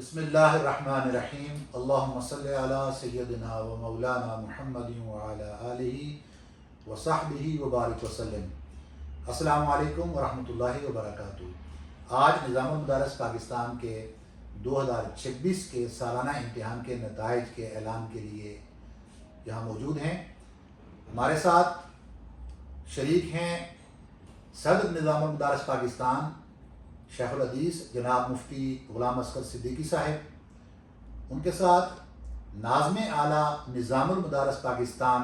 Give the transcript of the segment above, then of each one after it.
بسم اللہ الرحمن الرحیم اللہم صلی علی سیدنا و مولانا محمد وعلی آلہ و صحبہ وبارک وسلم۔ السلام علیکم ورحمۃ اللہ وبرکاتہ۔ آج نظام المدارس پاکستان کے 2026 کے سالانہ امتحان کے نتائج کے اعلان کے لیے یہاں موجود ہیں۔ ہمارے ساتھ شریک ہیں صدر نظام المدارس پاکستان شیخ الحدیث جناب مفتی غلام اصغر صدیقی صاحب، ان کے ساتھ ناظم اعلیٰ نظام المدارس پاکستان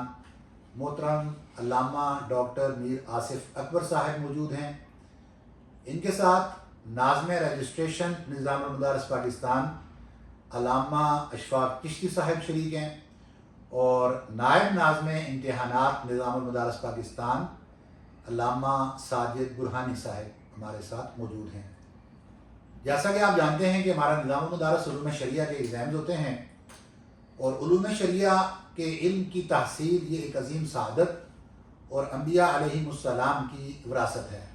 محترم علامہ ڈاکٹر میر آصف اکبر صاحب موجود ہیں، ان کے ساتھ ناظم رجسٹریشن نظام المدارس پاکستان علامہ اشفاق چشتی صاحب شریک ہیں، اور نائب ناظم امتحانات نظام المدارس پاکستان علامہ ساجد برہانی صاحب ہمارے ساتھ موجود ہیں۔ جیسا کہ آپ جانتے ہیں کہ ہمارا نظام المدارس علوم شریعہ کے ایگزامز ہوتے ہیں، اور علوم شریعہ کے علم کی تحصیل یہ ایک عظیم سعادت اور انبیاء علیہم السلام کی وراثت ہے۔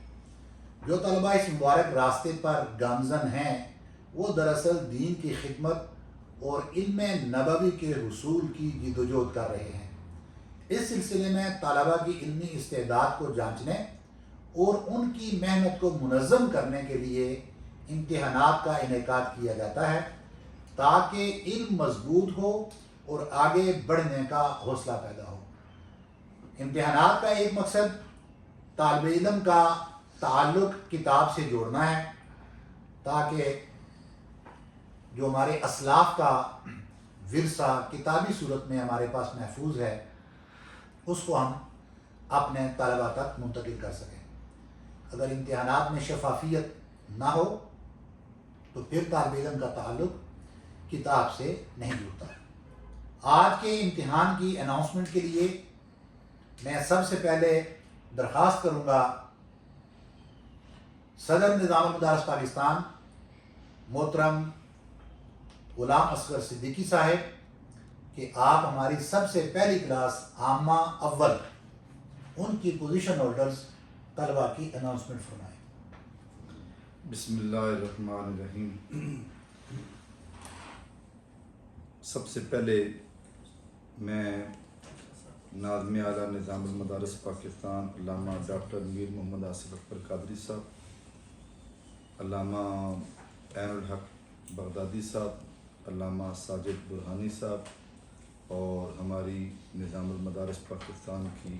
جو طلبہ اس مبارک راستے پر گامزن ہیں وہ دراصل دین کی خدمت اور علم نبوی کے حصول کی جدوجہد کر رہے ہیں۔ اس سلسلے میں طلبہ کی علمی استعداد کو جانچنے اور ان کی محنت کو منظم کرنے کے لیے امتحانات کا انعقاد کیا جاتا ہے تاکہ علم مضبوط ہو اور آگے بڑھنے کا حوصلہ پیدا ہو۔ امتحانات کا ایک مقصد طالب علم کا تعلق کتاب سے جوڑنا ہے تاکہ جو ہمارے اسلاف کا ورثہ کتابی صورت میں ہمارے پاس محفوظ ہے اس کو ہم اپنے طلبہ تک منتقل کر سکیں۔ اگر امتحانات میں شفافیت نہ ہو تو پھر طالب علم کا تعلق کتاب سے نہیں جڑتا۔ آج کے امتحان کی اناؤنسمنٹ کے لیے میں سب سے پہلے درخواست کروں گا صدر نظام المدارس پاکستان محترم غلام اصغر صدیقی صاحب کہ آپ ہماری سب سے پہلی کلاس عامہ اول ان کی پوزیشن ہولڈرز طلبہ کی اناؤنسمنٹ فرمائیں۔ بسم اللہ الرحمن الرحیم۔ سب سے پہلے میں ناظم اعلیٰ نظام المدارس پاکستان علامہ ڈاکٹر میر محمد آصف اکبر قادری صاحب، علامہ عین الحق بغدادی صاحب، علامہ ساجد برہانی صاحب اور ہماری نظام المدارس پاکستان کی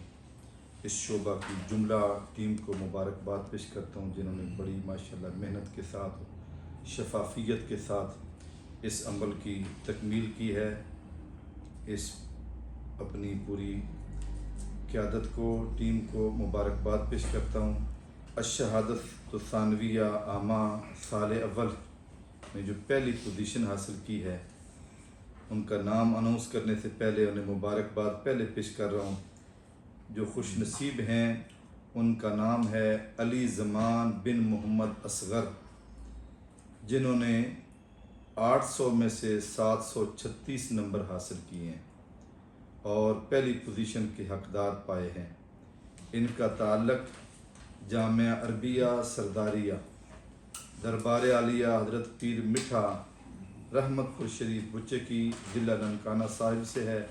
اس شعبہ کی جملہ ٹیم کو مبارکباد پیش کرتا ہوں جنہوں نے بڑی ماشاءاللہ محنت کے ساتھ شفافیت کے ساتھ اس عمل کی تکمیل کی ہے۔ اس اپنی پوری قیادت کو ٹیم کو مبارکباد پیش کرتا ہوں۔ الشہادت الثانویہ عامہ سال اول میں جو پہلی پوزیشن حاصل کی ہے ان کا نام اناؤنس کرنے سے پہلے انہیں مبارکباد پہلے پیش کر رہا ہوں۔ جو خوش نصیب ہیں ان کا نام ہے علی زمان بن محمد اصغر، جنہوں نے 800 میں سے 736 نمبر حاصل کیے ہیں اور پہلی پوزیشن کے حقدار پائے ہیں۔ ان کا تعلق جامعہ عربیہ سرداریہ دربار عالیہ حضرت پیر مٹھا رحمت پور شریف بچے کی ضلع ننکانہ صاحب سے ہے۔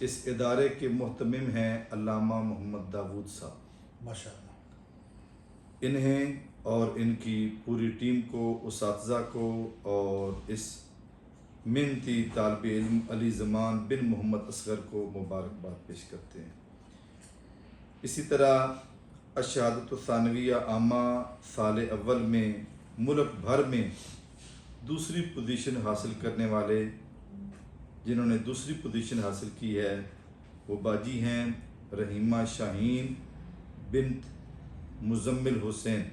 اس ادارے کے محتمم ہیں علامہ محمد داود صاحب ماشاءاللہ۔ انہیں اور ان کی پوری ٹیم کو، اساتذہ کو اور اس محنتی طالب علم علی زمان بن محمد اصغر کو مبارکباد پیش کرتے ہیں۔ اسی طرح الشہادت الثانویہ عامہ سال اول میں ملک بھر میں دوسری پوزیشن حاصل کرنے والے جنہوں نے دوسری پوزیشن حاصل کی ہے وہ باجی ہیں رحیمہ شاہین بنت مزمل حسین۔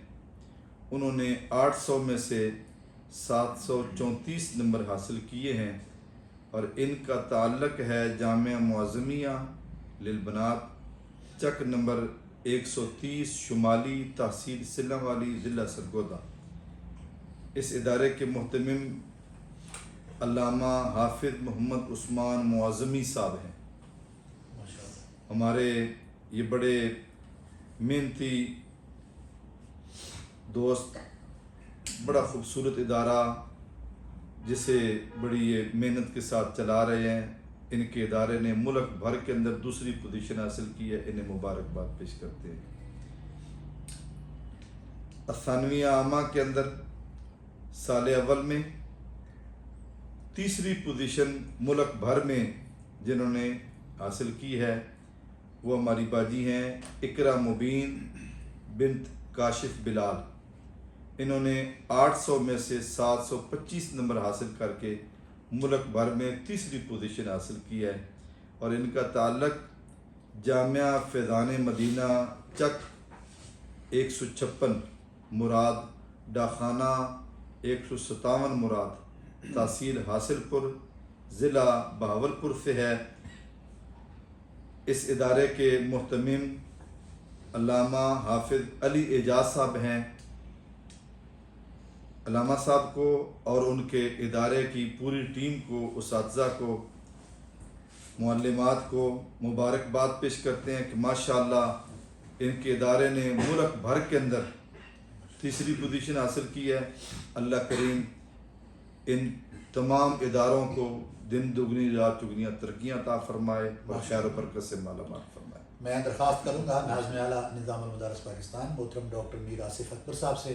انہوں نے 800 میں سے 734 نمبر حاصل کیے ہیں اور ان کا تعلق ہے جامعہ معظمیہ للبنات چک نمبر 130 شمالی تحصیل سلم والی ضلع سرگودا۔ اس ادارے کے محتمم علامہ حافظ محمد عثمان معظمی صاحب ہیں۔ ہمارے یہ بڑے محنتی دوست، بڑا خوبصورت ادارہ جسے بڑی یہ محنت کے ساتھ چلا رہے ہیں، ان کے ادارے نے ملک بھر کے اندر دوسری پوزیشن حاصل کی ہے، انہیں مبارکباد پیش کرتے ہیں۔ ثانویہ عامہ کے اندر سال اول میں تیسری پوزیشن ملک بھر میں جنہوں نے حاصل کی ہے وہ ہماری باجی ہیں اقرا مبین بنت کاشف بلال۔ انہوں نے 800 میں سے 725 نمبر حاصل کر کے ملک بھر میں تیسری پوزیشن حاصل کی ہے، اور ان کا تعلق جامعہ فیضان مدینہ چک 156 مراد ڈاخانہ 157 مراد تحصیل حاصل پور ضلع بہاولپور سے ہے۔ اس ادارے کے محتمم علامہ حافظ علی اعجاز صاحب ہیں۔ علامہ صاحب کو اور ان کے ادارے کی پوری ٹیم کو، اساتذہ کو، معلمات کو مبارکباد پیش کرتے ہیں کہ ماشاءاللہ ان کے ادارے نے ملک بھر کے اندر تیسری پوزیشن حاصل کی ہے۔ اللہ کریم ان تمام اداروں کو دن دگنی رات چگنیاں ترقیاں عطا فرمائے اور خیر و برکت سے مالا مال فرمائے۔ میں درخواست کروں گا ناظم اعلیٰ نظام المدارس پاکستان محترم ڈاکٹر میر آصف اکبر صاحب سے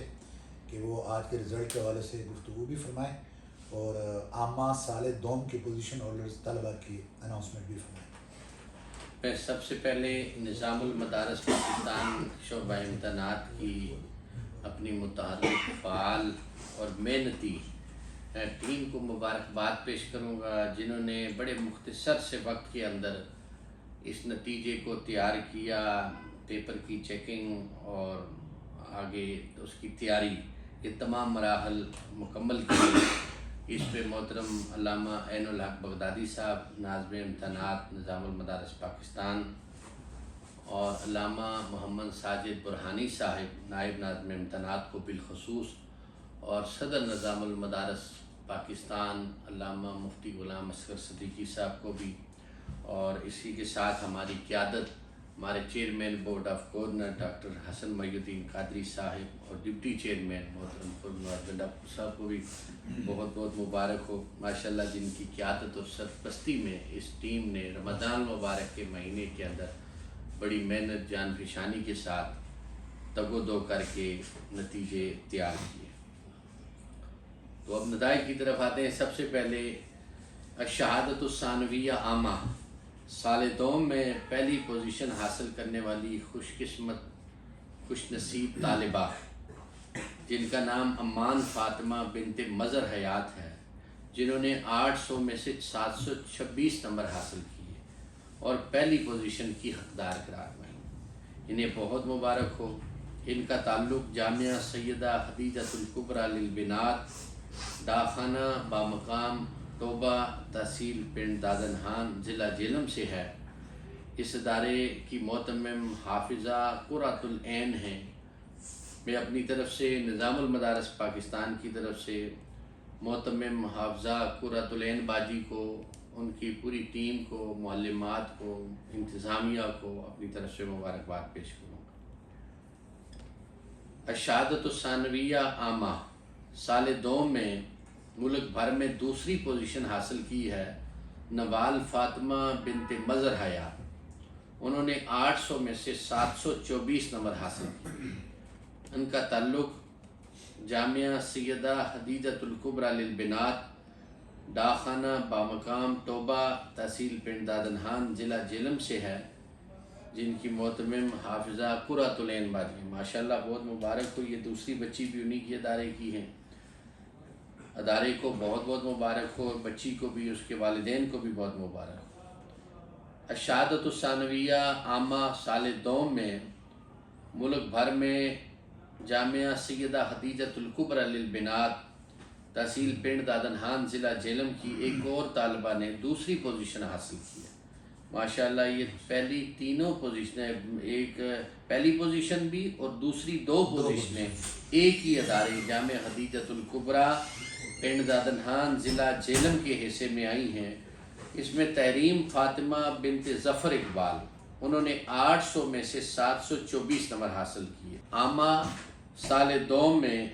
کہ وہ آج کے رزلٹ کے حوالے سے گفتگو بھی فرمائیں اور عامہ سال دوم کی پوزیشن ہولڈرز طلبہ کی اناؤنسمنٹ بھی فرمائیں۔ میں سب سے پہلے نظام المدارس پاکستان شعبہ امتحانات کی اپنی متحرک، فعال اور محنتی ٹیم کو مبارکباد پیش کروں گا، جنہوں نے بڑے مختصر سے وقت کے اندر اس نتیجے کو تیار کیا، پیپر کی چیکنگ اور آگے اس کی تیاری، یہ تمام مراحل مکمل کیے۔ اس پہ محترم علامہ عین الحق بغدادی صاحب ناظم امتحانات نظام المدارس پاکستان اور علامہ محمد ساجد برہانی صاحب نائب ناظم امتحانات کو بالخصوص، اور صدر نظام المدارس پاکستان علامہ مفتی غلام اصغر صدیقی صاحب کو بھی، اور اسی کے ساتھ ہماری قیادت ہمارے chairman board of governor doctor Hasan Mohiuddin Qadri صاحب اور ڈپٹی چیئرمین محترم پرنور صاحب کو بھی بہت بہت مبارک ہو ماشاءاللہ، جن کی قیادت اور سرپرستی میں اس ٹیم نے رمضان مبارک کے مہینے کے اندر بڑی محنت جان فشانی کے ساتھ تگ و دو کر کے نتیجے تیار کیے۔ تو اب نتائج کی طرف آتے ہیں۔ سب سے پہلے الشہادۃ الثانویہ عامہ سال دوم میں پہلی پوزیشن حاصل کرنے والی خوش قسمت خوش نصیب طالبہ جن کا نام امان فاطمہ بنت مظہر حیات ہے، جنہوں نے 800 میں سے 726 نمبر حاصل کیے اور پہلی پوزیشن کی حقدار قرار پائی۔ انہیں بہت مبارک ہو۔ ان کا تعلق جامعہ سیدہ خدیجۃ الکبریٰ للبنات ڈاخانہ بامقام توبہ تحصیل پنڈ دادنہان ضلع جہلم سے ہے۔ اس ادارے کی محتمم حافظہ قرۃ العین ہیں۔ میں اپنی طرف سے نظام المدارس پاکستان کی طرف سے محتمم حافظہ قرۃ العین باجی کو، ان کی پوری ٹیم کو، معلمات کو، انتظامیہ کو اپنی طرف سے مبارکباد پیش کروں گا۔ الشہادۃ الثانویہ عامہ سال دوم میں ملک بھر میں دوسری پوزیشن حاصل کی ہے نوال فاطمہ بنت مظہر حیات۔ انہوں نے 800 میں سے 724 نمبر حاصل کیے۔ ان کا تعلق جامعہ سیدہ خدیجۃ الکبریٰ للبنات ڈاخانہ بامقام توبہ تحصیل پنڈ دادنہان ضلع جہلم سے ہے، جن کی محتمم حافظہ قرۃ العین باجی۔ ماشاءاللہ بہت مبارک ہو، یہ دوسری بچی بھی انہی کی ادارے کی ہیں۔ ادارے کو بہت بہت مبارک ہو، بچی کو بھی، اس کے والدین کو بھی بہت مبارک ہو۔ الشہادۃ الثانویہ عامہ سال دوم میں ملک بھر میں جامعہ سیدہ خدیجۃ الکبریٰ للبنات تحصیل پنڈ دادنہان ضلع جہلم کی ایک اور طالبہ نے دوسری پوزیشن حاصل کی ہے۔ ماشاءاللہ یہ پہلی تینوں پوزیشنیں، ایک پہلی پوزیشن بھی اور دوسری دو پوزیشنیں ایک ہی ادارے جامعہ خدیجۃ الکبریٰ پنڈ دادنہان ضلع جہلم کے حصے میں آئی ہیں۔ اس میں تحریم فاطمہ بنت ظفر اقبال، انہوں نے 800 میں سے 724 نمبر حاصل کیے۔ عامہ سال دوم میں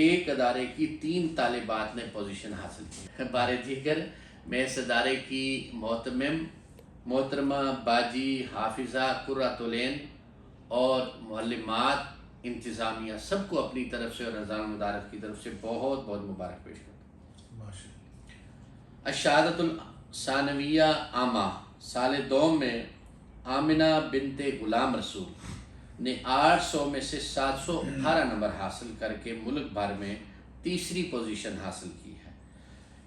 ایک ادارے کی 3 طالبات نے پوزیشن حاصل کی. بار دیگر میں اس ادارے کی محترمہ باجی حافظہ قرۃ العین اور معلمات انتظامیہ سب کو اپنی طرف سے اور نظام مدارس کی طرف سے بہت بہت مبارک پیش کرتا ہوں. الشہادۃ الثانویہ عامہ سال دوم میں آمنہ بنت غلام رسول نے 800 میں سے 718 نمبر حاصل کر کے ملک بھر میں تیسری پوزیشن حاصل کی ہے.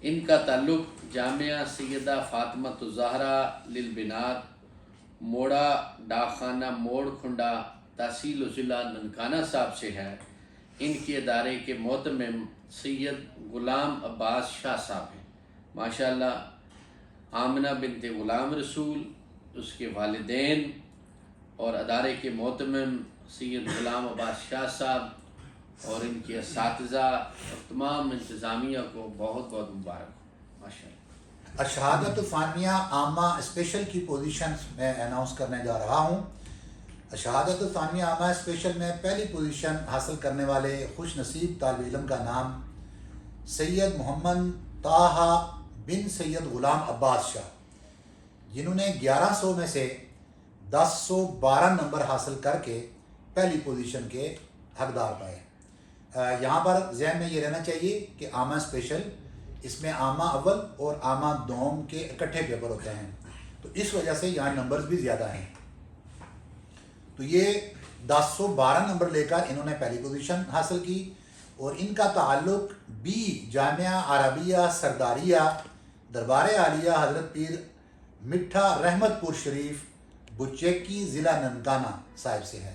ان کا تعلق جامعہ سیدہ فاطمۃ الزہرا للبنات موڑا ڈاکخانہ موڑ کھنڈا تحصیل و ضلع ننکانہ صاحب سے ہے. ان کے ادارے کے محتمم سید غلام عباس شاہ صاحب ہیں. ماشاءاللہ آمنہ بنت غلام رسول، اس کے والدین اور ادارے کے محتمم سید غلام عباس شاہ صاحب اور ان کے اساتذہ اور تمام انتظامیہ کو بہت بہت مبارک ہو. ماشاءاللہ. الشہادۃ الثانویہ عامہ اسپیشل کی پوزیشن میں اناؤنس کرنے جا رہا ہوں. الشہادۃ الثانویہ عامہ اسپیشل میں پہلی پوزیشن حاصل کرنے والے خوش نصیب طالب علم کا نام سید محمد طٰہٰ بن سید غلام عباس شاہ، جنہوں نے 1100 میں سے 1012 نمبر حاصل کر کے پہلی پوزیشن کے حقدار پائے. یہاں پر ذہن میں یہ رہنا چاہیے کہ عامہ اسپیشل، اس میں عامہ اول اور عامہ دوم کے اکٹھے پیپر ہوتے ہیں، تو اس وجہ سے یہاں نمبرز بھی زیادہ ہیں. تو یہ 1012 نمبر لے کر انہوں نے پہلی پوزیشن حاصل کی اور ان کا تعلق بی جامعہ عربیہ سرداریہ دربار عالیہ حضرت پیر مٹھا رحمت پور شریف بچیکی ضلع ننکانہ صاحب سے ہے.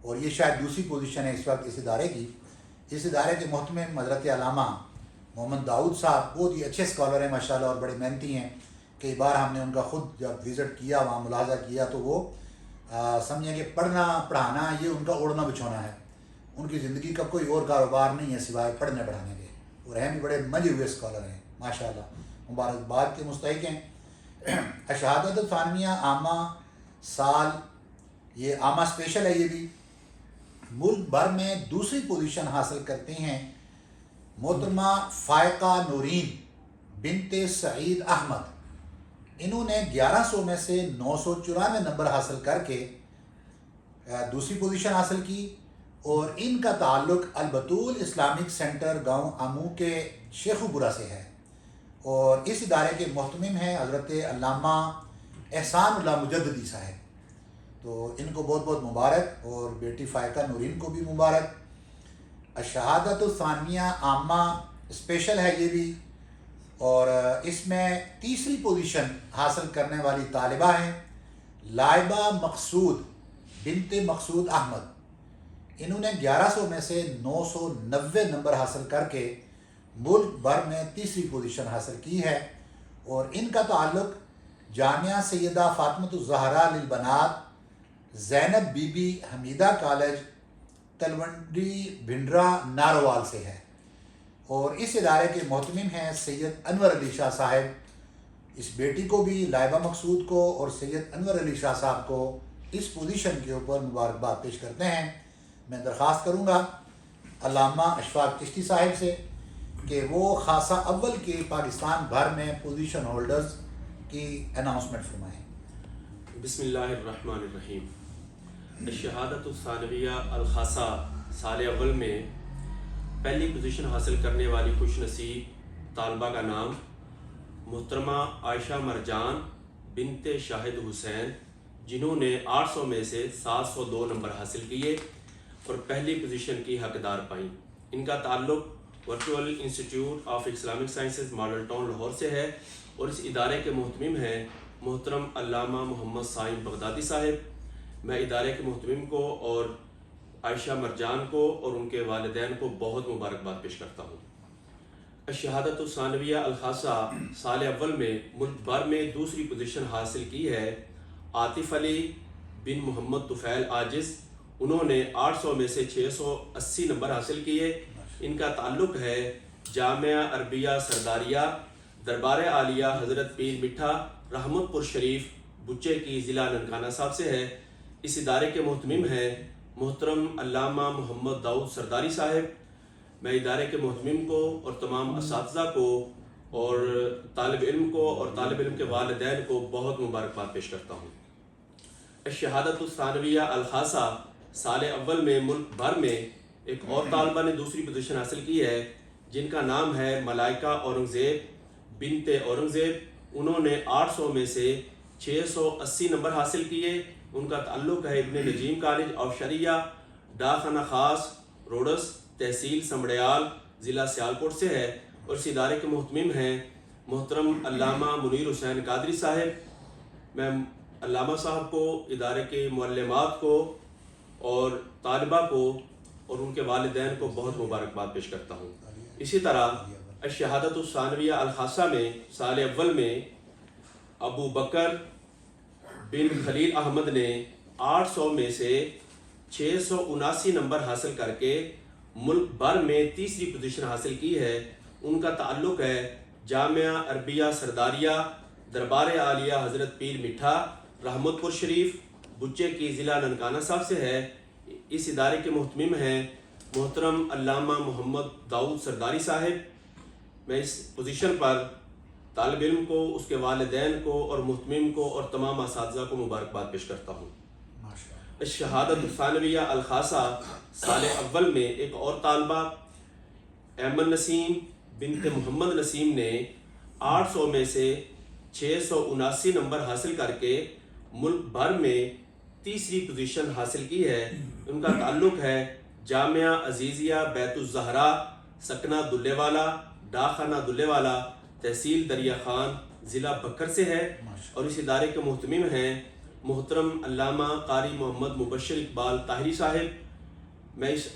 اور یہ شاید دوسری پوزیشن ہے اس وقت اس ادارے کی. اس ادارے کے محتمم حضرت علامہ محمد داؤد صاحب بہت ہی اچھے اسکالر ہیں ماشاءاللہ اور بڑے محنتی ہیں. کئی بار ہم نے ان کا خود جب وزٹ کیا، وہاں ملاحظہ کیا، تو وہ سمجھیں کہ پڑھنا پڑھانا یہ ان کا اوڑھنا بچھونا ہے. ان کی زندگی کا کوئی اور کاروبار نہیں ہے سوائے پڑھنے پڑھانے کے، اور ہم بھی بڑے منجے ہوئے اسکالر ہیں ماشاءاللہ، مبارکباد کے مستحق ہیں. الشہادۃ الثانویہ عامہ سال، یہ عامہ اسپیشل ہے، یہ بھی ملک بھر میں دوسری پوزیشن حاصل کرتے ہیں محترمہ فائقہ نورین بنت سعید احمد. انہوں نے 1100 میں سے 994 نمبر حاصل کر کے دوسری پوزیشن حاصل کی اور ان کا تعلق البتول اسلامک سینٹر گاؤں امو کے شیخو پورہ سے ہے. اور اس ادارے کے محتمم ہیں حضرت علامہ احسان اللہ مجددی صاحب. تو ان کو بہت بہت مبارک، اور بیٹی فائقہ نورین کو بھی مبارک. الشہادۃ الثانویہ عامہ اسپیشل ہے یہ بھی، اور اس میں تیسری پوزیشن حاصل کرنے والی طالبہ ہیں لائبہ مقصود بنت مقصود احمد. انہوں نے 1100 میں سے 990 نمبر حاصل کر کے ملک بھر میں تیسری پوزیشن حاصل کی ہے، اور ان کا تعلق جامعہ سیدہ فاطمۃ الزہرا للبنات زینب بی بی حمیدہ کالج تلونڈی بھنڈرا ناروال سے ہے. اور اس ادارے کے محتمم ہیں سید انور علی شاہ صاحب. اس بیٹی کو بھی لائبہ مقصود کو اور سید انور علی شاہ صاحب کو اس پوزیشن کے اوپر مبارکباد پیش کرتے ہیں. میں درخواست کروں گا علامہ اشفاق چشتی صاحب سے کہ وہ خاصہ اول کے پاکستان بھر میں پوزیشن ہولڈرز کی اناؤنسمنٹ فرمائیں. بسم اللہ الرحمن الرحیم. الشہادۃ الثانویہ الخاصہ سال اول میں پہلی پوزیشن حاصل کرنے والی خوش نصیب طالبہ کا نام محترمہ عائشہ مرجان بنت شاہد حسین، جنہوں نے 800 میں سے 702 نمبر حاصل کیے اور پہلی پوزیشن کی حقدار پائیں. ان کا تعلق virtual institute of Islamic sciences model town Lahore سے ہے، اور اس ادارے کے محتمم ہیں محترم علامہ محمد سائم بغدادی صاحب. میں ادارے کے محتمم کو اور عائشہ مرجان کو اور ان کے والدین کو بہت مبارکباد پیش کرتا ہوں. الشہادۃ الثانویہ الخاصہ سال اول میں ملک بھر میں دوسری پوزیشن حاصل کی ہے عاطف علی بن محمد طفیل عاجز. انہوں نے 800 میں سے 680 نمبر حاصل کیے. ان کا تعلق ہے جامعہ عربیہ سرداریہ دربار عالیہ حضرت پیر مٹھا رحمت پور شریف بچے کی ضلع ننکانہ صاحب سے ہے. اس ادارے کے محتمم ہیں محترم علامہ محمد داؤد سرداری صاحب. میں ادارے کے محتمم کو اور تمام اساتذہ کو اور طالب علم کو اور طالب علم کے والدین کو بہت مبارکباد پیش کرتا ہوں۔ الشہادۃ الثانویہ الخاصہ سال اول میں ملک بھر میں ایک اور طالبہ نے دوسری پوزیشن حاصل کی ہے جن کا نام ہے ملائکہ اورنگزیب بنت اورنگزیب۔ انہوں نے 800 میں سے 680 نمبر حاصل کیے۔ ان کا تعلق ہے ابن نجیم کالج آف شریعہ، ڈاکخانہ خاص، روڈس، تحصیل سمڑیال، ضلع سیالکوٹ سے ہے، اور اس ادارے کے محتمم ہیں محترم علامہ منیر حسین قادری صاحب۔ میں علامہ صاحب کو، ادارے کے معلمات کو اور طالبہ کو اور ان کے والدین کو بہت مبارکباد پیش کرتا ہوں۔ اسی طرح الشہادۃ الثانویہ الخاصہ میں سال اول میں ابو بکر بن خلیل احمد نے 800 میں سے 679 نمبر حاصل کر کے ملک بھر میں تیسری پوزیشن حاصل کی ہے۔ ان کا تعلق ہے جامعہ عربیہ سرداریہ، دربار عالیہ حضرت پیر میٹھا، رحمت پور شریف، بچے کی ضلع ننکانہ صاحب سے ہے۔ اس ادارے کے محتمم ہیں محترم علامہ محمد داؤد سرداری صاحب۔ میں اس پوزیشن پر طالب علم کو، اس کے والدین کو اور محتمم کو اور تمام اساتذہ کو مبارکباد پیش کرتا ہوں۔ الشہادۃ الثانویہ الخاصہ سال اول میں ایک اور طالبہ ایمن نسیم بنت محمد نسیم نے 800 میں سے 679 نمبر حاصل کر کے ملک بھر میں تیسری پوزیشن حاصل کی ہے۔ ان کا تعلق ہے جامعہ عزیزیہ بیت الزہرا، سکنہ دلے والا، ڈاکخانہ دلے والا، تحصیل دریا خان، ضلع بکر سے ہے، اور اس ادارے کے محتمم ہیں محترم علامہ قاری محمد مبشر اقبال طاہری صاحب۔ میں اس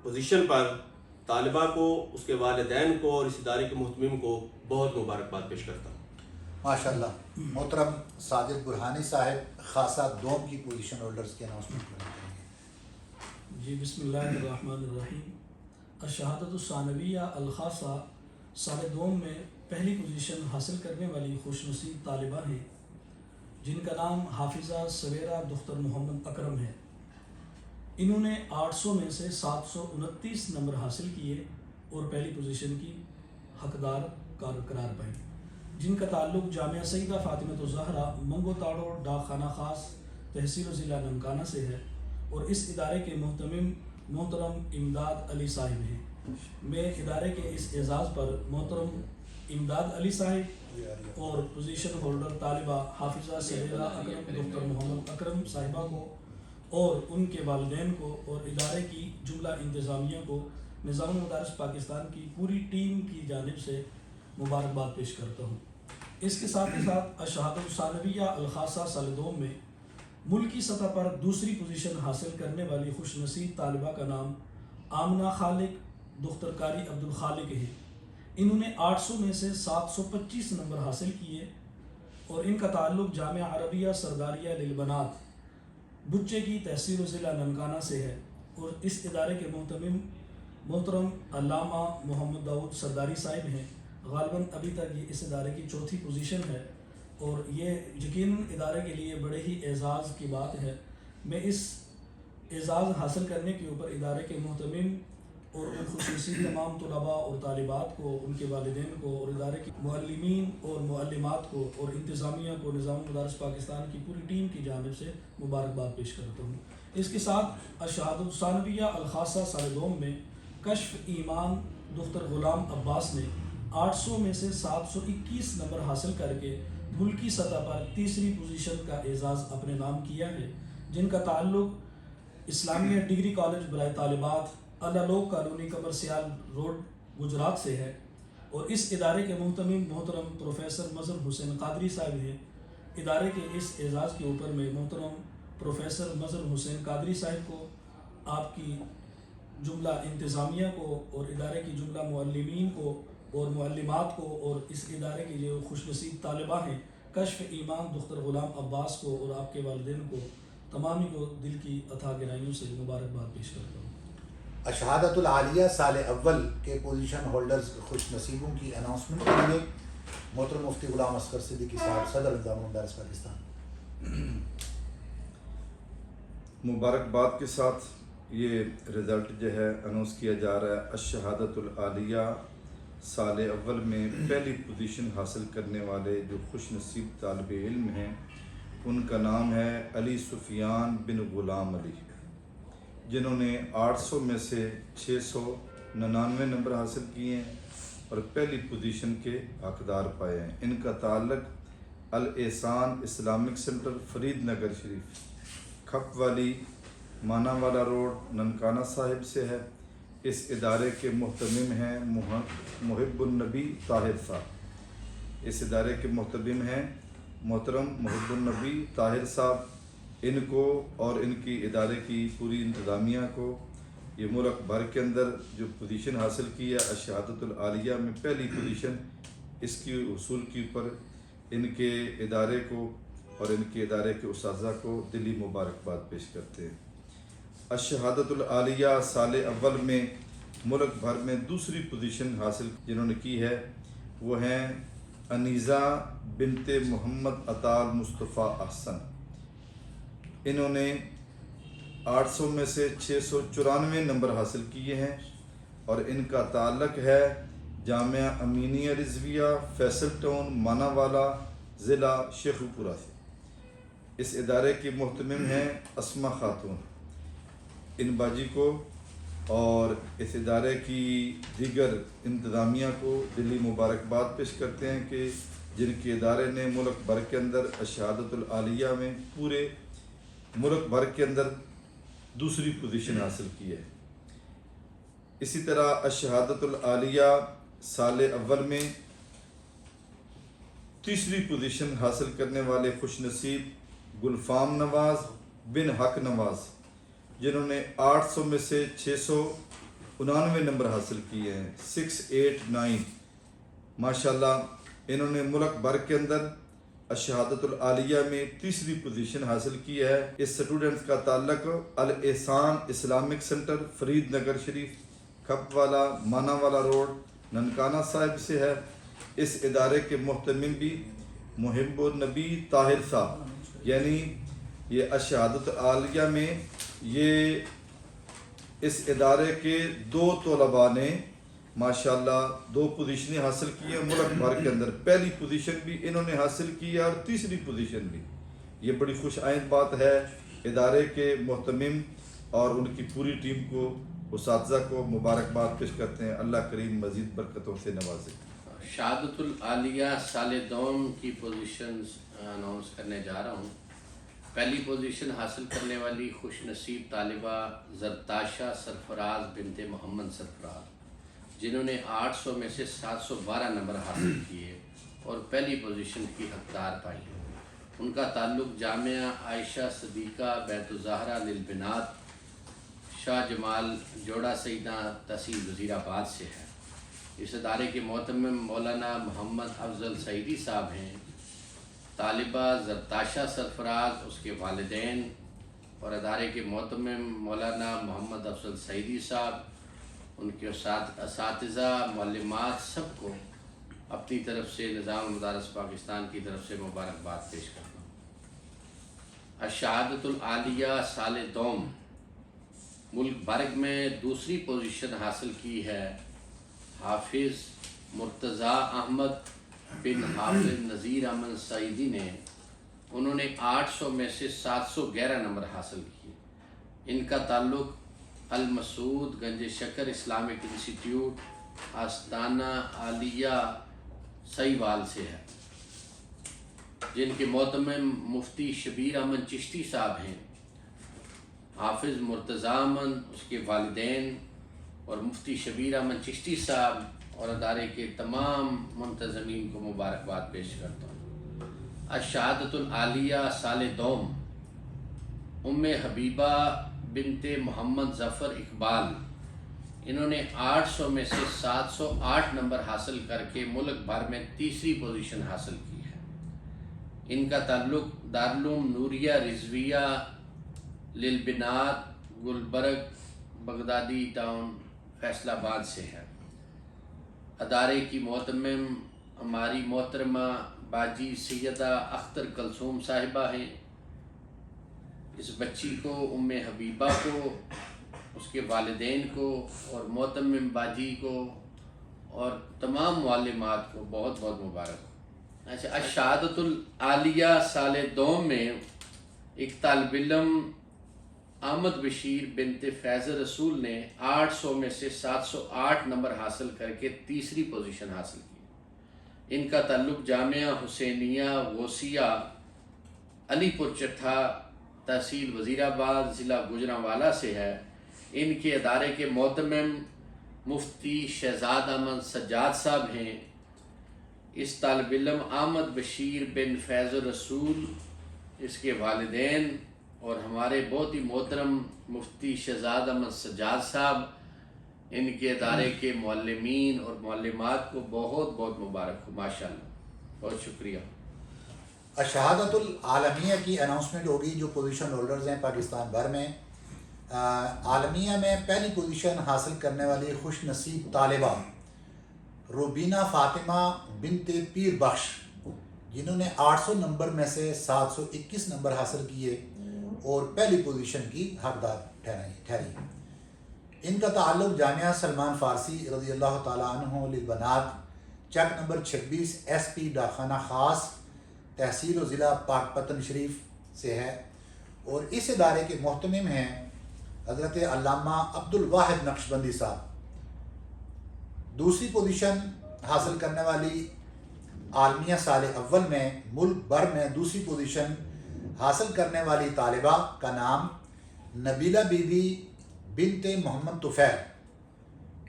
پوزیشن پر طالبہ کو، اس کے والدین کو اور اس ادارے کے محتمم کو بہت مبارکباد پیش کرتا ہوں۔ ماشاءاللہ۔ محترم ساجد برہانی صاحب خاصہ دوم کی پوزیشن ہولڈرز کے اناؤنسمنٹ کریں گے۔ جی بسم اللہ الرحمن الرحیم۔ الشہادۃ الثانویہ الخاصہ سال دوم میں پہلی پوزیشن حاصل کرنے والی خوش نصیب طالبہ ہیں جن کا نام حافظہ سویرہ دختر محمد اکرم ہے۔ انہوں نے 800 میں سے 729 نمبر حاصل کیے اور پہلی پوزیشن کی حقدار قرار پائی، جن کا تعلق جامعہ سیدہ فاطمہ الزہرا، منگو تاڑو، ڈاکخانہ خاص، تحصیل و ضلع ننکانہ سے ہے، اور اس ادارے کے محتمم محترم امداد علی صاحب ہیں۔ میں ادارے کے اس اعزاز پر محترم امداد علی صاحب اور پوزیشن ہولڈر طالبہ حافظہ سویرہ اکرم دختر محمد اکرم صاحبہ کو اور ان کے والدین کو اور ادارے کی جملہ انتظامیہ کو نظام المدارس پاکستان کی پوری ٹیم کی جانب سے مبارکباد پیش کرتا ہوں۔ اس کے ساتھ ہی ساتھ الشہادۃ الثانویہ الخاصہ سال دوم میں ملکی سطح پر دوسری پوزیشن حاصل کرنے والی خوش نصیب طالبہ کا نام آمنہ خالق دختر قاری عبدالخالق ہے۔ انہوں نے 800 میں سے 725 نمبر حاصل کیے اور ان کا تعلق جامعہ عربیہ سرداریہ للبنات، بچے کی تحصیل و ضلع ننکانہ سے ہے، اور اس ادارے کے محتمم محترم علامہ محمد داؤد سرداری صاحب ہیں۔ غالباً ابھی تک یہ اس ادارے کی چوتھی پوزیشن ہے اور یہ یقیناً ادارے کے لیے بڑے ہی اعزاز کی بات ہے۔ میں اس اعزاز حاصل کرنے کے اوپر ادارے کے محتمم اور ان خصوصی تمام طلباء اور طالبات کو، ان کے والدین کو اور ادارے کے معلمین اور معلمات کو اور انتظامیہ کو نظام المدارس پاکستان کی پوری ٹیم کی جانب سے مبارکباد پیش کرتا ہوں۔ اس کے ساتھ الشہادۃ الثانویہ الخاصہ سال دوم میں کشف ایمان دختر غلام عباس نے 800 میں سے 721 نمبر حاصل کر کے ملکی سطح پر تیسری پوزیشن کا اعزاز اپنے نام کیا ہے، جن کا تعلق اسلامیہ ڈگری کالج برائے طالبات، الالوک کالونی قبر سیال روڈ گجرات سے ہے، اور اس ادارے کے محتمم محترم پروفیسر مظہر حسین قادری صاحب ہیں۔ ادارے کے اس اعزاز کے اوپر میں محترم پروفیسر مظہر حسین قادری صاحب کو، آپ کی جملہ انتظامیہ کو اور ادارے کی جملہ معلمین کو اور معلمات کو اور اس ادارے کے جو خوش نصیب طالبہ ہیں کشف ایمان دختر غلام عباس کو اور آپ کے والدین کو، تمامی کو دل کی اتھا گہرائیوں سے مبارکباد پیش کرتا ہوں۔ الشہادۃ العالیہ سال اول کے پوزیشن ہولڈرز خوش نصیبوں کی اناؤنسمنٹ کے لیے محترم مفتی غلام اصغر صدیقی صاحب، صدر نظام المدارس پاکستان۔ مبارکباد کے ساتھ یہ رزلٹ جو ہے اناؤنس کیا جا رہا ہے۔ الشہادت العالیہ سال اول میں پہلی پوزیشن حاصل کرنے والے جو خوش نصیب طالب علم ہیں ان کا نام ہے علی سفیان بن غلام علی، جنہوں نے 800 میں سے 699 نمبر حاصل کیے ہیں اور پہلی پوزیشن کے حقدار پائے ہیں۔ ان کا تعلق الاحسان اسلامک سینٹر فرید نگر شریف، کھپ والی مانا والا روڈ، ننکانہ صاحب سے ہے۔ اس ادارے کے محتمم ہیں محب النبی طاہر صاحب۔ اس ادارے کے محتمم ہیں محترم محب النبی طاہر صاحب۔ ان کو اور ان کی ادارے کی پوری انتظامیہ کو یہ ملک بھر کے اندر جو پوزیشن حاصل کی ہے الشہادت العالیہ میں پہلی پوزیشن، اس کی حصول کے اوپر ان کے ادارے کو اور ان کے ادارے کے اساتذہ کو دلی مبارکباد پیش کرتے ہیں۔ الشہادت العالیہ سال اول میں ملک بھر میں دوسری پوزیشن حاصل جنہوں نے کی ہے وہ ہیں انیزہ بنت محمد عطا مصطفیٰ احسن۔ انہوں نے 800 میں سے 694 نمبر حاصل کیے ہیں اور ان کا تعلق ہے جامعہ امینیہ رضویہ فیصل ٹاؤن مانا والا ضلع شیخوپورہ سے۔ اس ادارے کی محتمم ہیں اسما خاتون۔ ان باجی کو اور اس ادارے کی دیگر انتظامیہ کو دلی مبارکباد پیش کرتے ہیں کہ جن کے ادارے نے ملک بھر کے اندر الشہادت العالیہ میں پورے ملک بھر کے اندر دوسری پوزیشن حاصل کی ہے۔ اسی طرح الشہادت العالیہ سال اول میں تیسری پوزیشن حاصل کرنے والے خوش نصیب گلفام نواز بن حق نواز، جنہوں نے 800 میں سے 699 نمبر حاصل کیے ہیں 689۔ ماشاءاللہ انہوں نے ملک بھر کے اندر الشہادت العالیہ میں تیسری پوزیشن حاصل کی ہے۔ اس سٹوڈنٹس کا تعلق الاحسان اسلامک سینٹر فرید نگر شریف، کھپ والا مانا والا روڈ، ننکانہ صاحب سے ہے۔ اس ادارے کے محتمم بھی محب النبی طاہر صاحب، یعنی یہ الشہادت العالیہ میں یہ اس ادارے کے 2 طلباء نے ماشاءاللہ 2 پوزیشنیں حاصل کی ہیں ملک بھر کے اندر۔ پہلی پوزیشن بھی انہوں نے حاصل کی ہے اور تیسری پوزیشن بھی۔ یہ بڑی خوش آئند بات ہے ادارے کے محتمم اور ان کی پوری ٹیم کو، اساتذہ کو مبارکباد پیش کرتے ہیں۔ اللہ کریم مزید برکتوں سے نوازے۔ شہادت العالیہ سال دوم کی پوزیشنز اناؤنس کرنے جا رہا ہوں۔ پہلی پوزیشن حاصل کرنے والی خوش نصیب طالبہ زرتاشہ سرفراز بنت محمد سرفراز، جنہوں نے 800 میں سے 712 نمبر حاصل کیے اور پہلی پوزیشن کی حقدار پائی۔ ان کا تعلق جامعہ عائشہ صدیقہ بیت الزہرا للبنات شاہ جمال جوڑا سیدہ تحصیل وزیر آباد سے ہے۔ اس ادارے کے محتمم مولانا محمد افضل سعیدی صاحب ہیں۔ طالبہ زرتاشہ سرفراز، اس کے والدین اور ادارے کے محتمم مولانا محمد افضل سعیدی صاحب، ان کے اساتذہ، معلمات، سب کو اپنی طرف سے نظام المدارس پاکستان کی طرف سے مبارکباد پیش کرتا ہوں۔ الشہادت العالیہ سال دوم ملک بھر میں دوسری پوزیشن حاصل کی ہے حافظ مرتضیٰ احمد بن حافظ نذیر احمد سعیدی نے۔ انہوں نے 800 میں سے 711 نمبر حاصل کیے۔ ان کا تعلق المسعود گنج شکر اسلامک انسٹیٹیوٹ آستانہ عالیہ سہیوال سے ہے، جن کے محتمم مفتی شبیر احمد چشتی صاحب ہیں۔ حافظ مرتضیٰ احمد، اس کے والدین اور مفتی شبیر احمد چشتی صاحب اور ادارے کے تمام منتظمین کو مبارکباد پیش کرتا ہوں۔ الشہادت العالیہ سال دوم ام حبیبہ بنت محمد ظفر اقبال، انہوں نے 800 میں سے 708 نمبر حاصل کر کے ملک بھر میں تیسری پوزیشن حاصل کی ہے۔ ان کا تعلق دارالعلوم نوریہ رضویہ للبنات گلبرگ بغدادی ٹاؤن فیصل آباد سے ہے۔ ادارے کی محتمم ہماری محترمہ باجی سیدہ اختر کلثوم صاحبہ ہیں۔ اس بچی کو ام حبیبہ کو اس کے والدین کو اور معتمم باجی کو اور تمام معلمات کو بہت بہت مبارک ہو۔ اچھا، الشہادۃ العالیہ سال دوم میں ایک طالب علم احمد بشیر بنت فیض رسول نے 800 میں سے 708 نمبر حاصل کر کے تیسری پوزیشن حاصل کی۔ ان کا تعلق جامعہ حسینیہ غوثیہ علی پور چٹھا تحصیل وزیر آباد ضلع گوجرانوالہ سے ہے۔ ان کے ادارے کے معتمم مفتی شہزاد احمد سجاد صاحب ہیں۔ اس طالب علم احمد بشیر بن فیض الرسول، اس کے والدین اور ہمارے بہت ہی محترم مفتی شہزاد احمد سجاد صاحب، ان کے ادارے کے معلمین اور معلمات کو بہت بہت مبارک ہو، ماشاءاللہ، بہت شکریہ۔ الشہادۃ العالمیہ کی اناؤنسمنٹ ہوگی جو پوزیشن ہولڈرز ہیں پاکستان بھر میں۔ عالمیہ میں پہلی پوزیشن حاصل کرنے والی خوش نصیب طالبہ روبینہ فاطمہ بنت پیر بخش، جنہوں نے 800 نمبر میں سے 721 نمبر حاصل کیے اور پہلی پوزیشن کی حقدار ٹھہری۔ ان کا تعلق جامعہ سلمان فارسی رضی اللہ تعالیٰ عنہ للبنات چک نمبر 26 ایس پی ڈاکخانہ خاص تحصیل و ضلع پاکپتن شریف سے ہے، اور اس ادارے کے محتمم ہیں حضرت علامہ عبد الواحد نقشبندی صاحب۔ دوسری پوزیشن حاصل کرنے والی عالمیہ سال اول میں ملک بھر میں دوسری پوزیشن حاصل کرنے والی طالبہ کا نام نبیلہ بی بی بنت محمد طفیل۔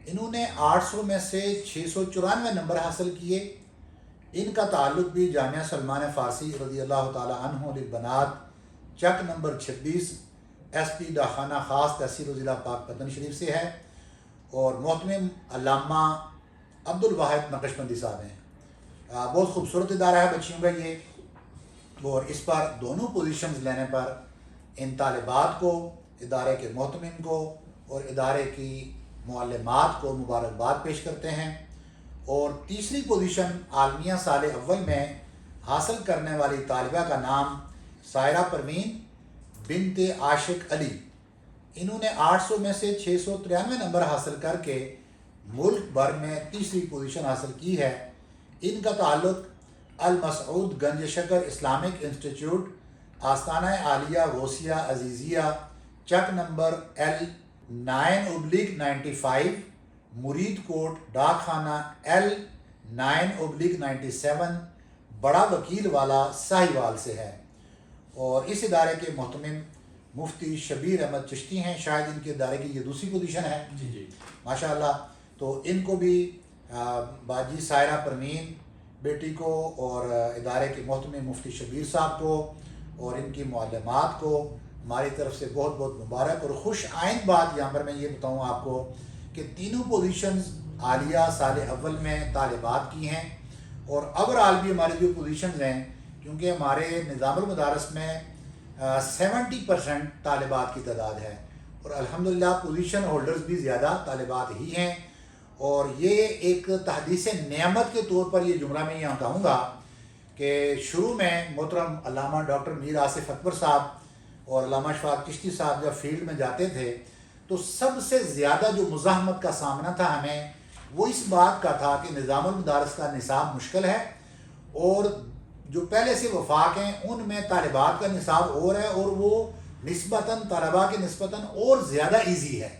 انہوں نے 800 میں سے 694 نمبر حاصل کیے۔ ان کا تعلق بھی جامعہ سلمان فارسی رضی اللہ تعالیٰ عنہ للبنات چک نمبر 26 ایس پی ڈاکخانہ خاص تحصیل و ضلع پاکپتن شریف سے ہے، اور محتمم علامہ عبد الواحد نقشبندی صاحب ہیں۔ بہت خوبصورت ادارہ ہے بچیوں کا یہ، اور اس پر دونوں پوزیشنز لینے پر ان طالبات کو، ادارے کے محتمم کو اور ادارے کی معلمات کو مبارکباد پیش کرتے ہیں۔ اور تیسری پوزیشن عالمیہ سال اول میں حاصل کرنے والی طالبہ کا نام سائرہ پروین بنت عاشق علی۔ انہوں نے 800 میں سے 693 نمبر حاصل کر کے ملک بھر میں تیسری پوزیشن حاصل کی ہے۔ ان کا تعلق المسعود گنج شکر اسلامک انسٹیٹیوٹ آستانہ عالیہ غوثیہ عزیزیہ چک نمبر L9/95 مرید کوٹ ڈاک خانہ L9/97 بڑا وکیل والا ساہیوال سے ہے، اور اس ادارے کے محتمم مفتی شبیر احمد چشتی ہیں۔ شاید ان کے ادارے کی یہ دوسری پوزیشن ہے جی ماشاءاللہ۔ تو ان کو بھی باجی سائرہ پروین بیٹی کو اور ادارے کے محتمم مفتی شبیر صاحب کو اور ان کی معلمات کو ہماری طرف سے بہت بہت مبارک۔ اور خوش آئند بات یہاں پر میں یہ بتاؤں آپ کو کہ تینوں پوزیشنز عالیہ سال اول میں طالبات کی ہیں، اور اوورآل بھی ہماری جو پوزیشنز ہیں، کیونکہ ہمارے نظام المدارس میں 70% طالبات کی تعداد ہے، اور الحمدللہ پوزیشن ہولڈرز بھی زیادہ طالبات ہی ہیں۔ اور یہ ایک تحدیث نعمت کے طور پر یہ جملہ میں یہاں کہوں گا کہ شروع میں محترم علامہ ڈاکٹر میر آصف اکبر صاحب اور علامہ شفاعت چشتی صاحب جب فیلڈ میں جاتے تھے تو سب سے زیادہ جو مزاحمت کا سامنا تھا ہمیں، وہ اس بات کا تھا کہ نظام المدارس کا نصاب مشکل ہے، اور جو پہلے سے وفاق ہیں ان میں طالبات کا نصاب اور ہے، اور وہ نسبتاً طلباء کے نسبتاً اور زیادہ ایزی ہے،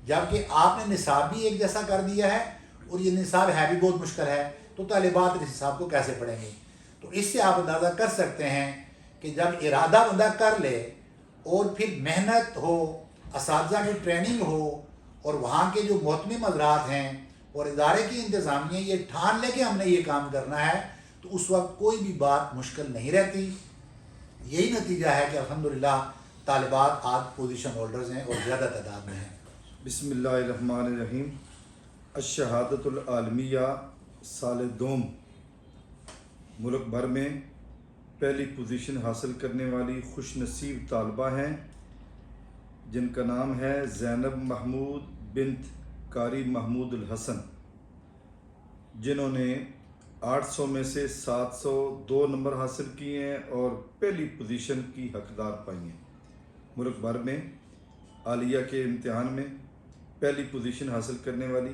جبکہ آپ نے نصاب بھی ایک جیسا کر دیا ہے اور یہ نصاب ہے بھی بہت مشکل ہے، تو طالبات اس نصاب کو کیسے پڑھیں گے؟ تو اس سے آپ اندازہ کر سکتے ہیں کہ جب ارادہ بندہ کر لے اور پھر محنت ہو، اساتذہ کی ٹریننگ ہو، اور وہاں کے جو محتمم حضرات ہیں اور ادارے کی انتظامیہ یہ ٹھان لے کہ ہم نے یہ کام کرنا ہے، تو اس وقت کوئی بھی بات مشکل نہیں رہتی۔ یہی نتیجہ ہے کہ الحمدللہ طالبات آج پوزیشن ہولڈرز ہیں اور زیادہ تعداد میں ہیں۔ بسم اللہ الرحمن الرحیم۔ الشہادۃ العالمیہ سال دوم ملک بھر میں پہلی پوزیشن حاصل کرنے والی خوش نصیب طالبہ ہیں، جن کا نام ہے زینب محمود بنت قاری محمود الحسن، جنہوں نے 800 میں سے 702 نمبر حاصل کیے ہیں اور پہلی پوزیشن کی حقدار پائی ہیں۔ ملک بھر میں عالیہ کے امتحان میں پہلی پوزیشن حاصل کرنے والی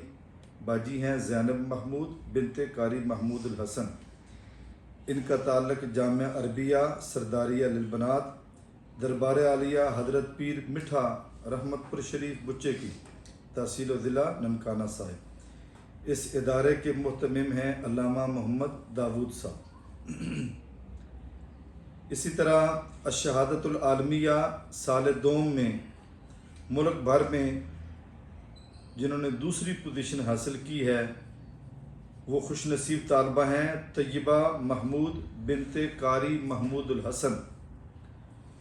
باجی ہیں زینب محمود بنت قاری محمود الحسن۔ ان کا تعلق جامعہ عربیہ سرداریہ للبنات دربار عالیہ حضرت پیر مٹھا رحمت پور شریف بچے کی تحصیل و ضلع ننکانہ صاحب۔ اس ادارے کے مہتمم ہیں علامہ محمد داود صاحب۔ اسی طرح الشہادت العالمیہ سال دوم میں ملک بھر میں جنہوں نے دوسری پوزیشن حاصل کی ہے وہ خوش نصیب طالبہ ہیں طیبہ محمود بنت قاری محمود الحسن۔